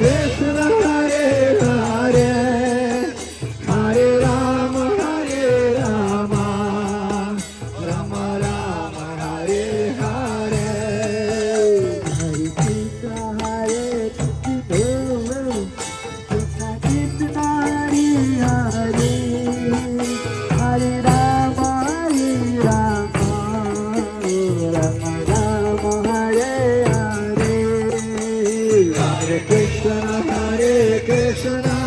Krishna, Hare Hare, Hare Rama, Rama Rama, Hare Hare. Hare Krishna, Hare Krishna, Krishna Krishna, Hare Hare, Hare Rama, Rama Rama, Hare Hare. Hare Krishna, Hare Krishna,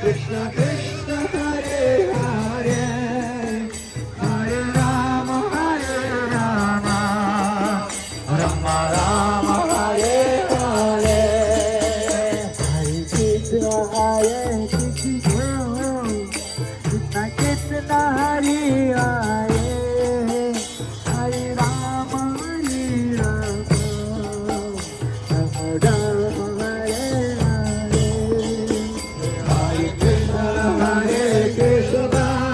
Krishna Krishna, Hare Hare, Hare Rama, Rama Rama, Hare Hare. Hare Krishna, Hare Krishna, Krishna Krishna, Hare Hare, Hare Rama, Rama Rama, Hare Hare. Hare Krishna, Hare Krishna,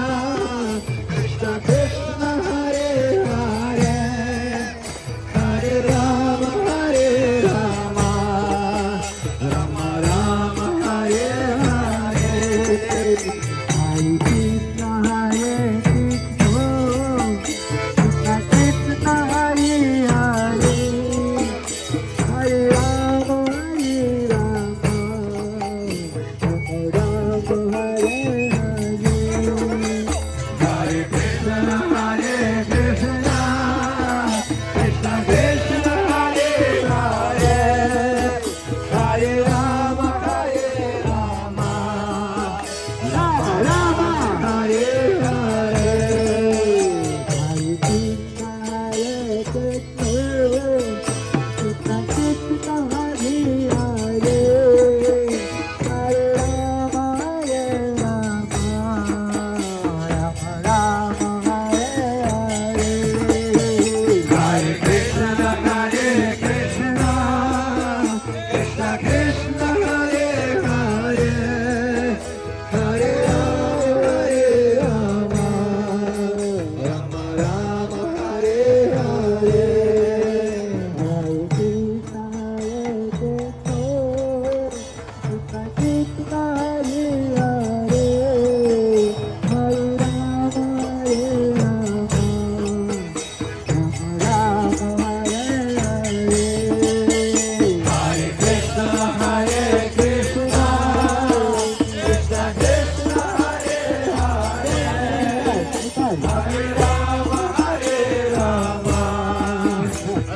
Krishna Krishna, Hare Hare, Hare Rama, Rama Rama, Hare Hare. Hare Krishna, Hare Krishna, Krishna Krishna, Hare Hare, Hare Rama, Rama Rama, Hare Hare. Hare Krishna, Hare Krishna, Krishna Krishna, Hare Hare, Hare Rama, Rama Rama, Hare Hare. Hare Krishna, Hare Krishna, Krishna Krishna, Hare Hare, Hare Rama, Rama Rama, Hare Hare. Hare Krishna, Hare Krishna, Krishna Krishna, Hare Hare, Hare Rama, Rama Rama, Hare Hare. Hare Krishna, Hare Krishna, Krishna Krishna, Hare Hare, Hare Rama, Rama Rama, Hare Hare. Hare Krishna, Hare Krishna, Krishna Krishna, Hare Hare, Hare Rama,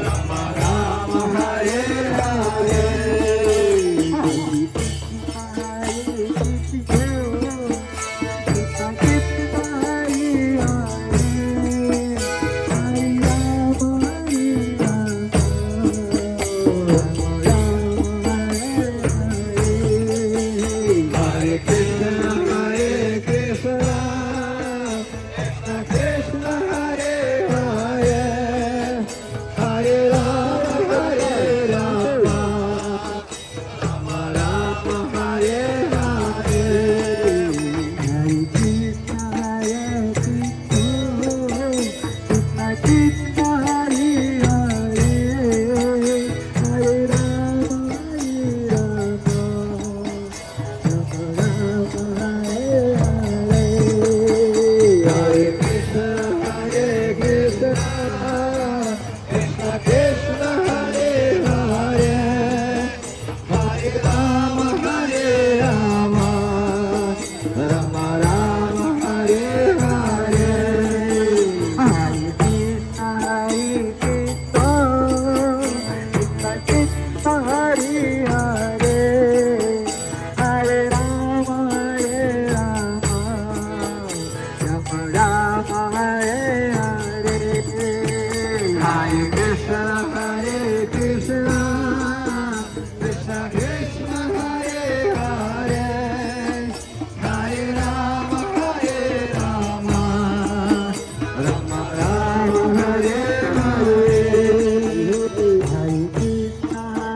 Rama Rama, Hare Hare. Krishna Krishna, Hare Hare, Hare Krishna, Hare Krishna, Krishna Krishna, Hare Hare, Hare Rama, Rama Rama, Hare Hare. Hare Krishna, Hare Krishna, Krishna Krishna, Hare Hare, Hare Rama, Hare Krishna, Hare Krishna, Krishna Krishna, Hare Hare, Hare Rama,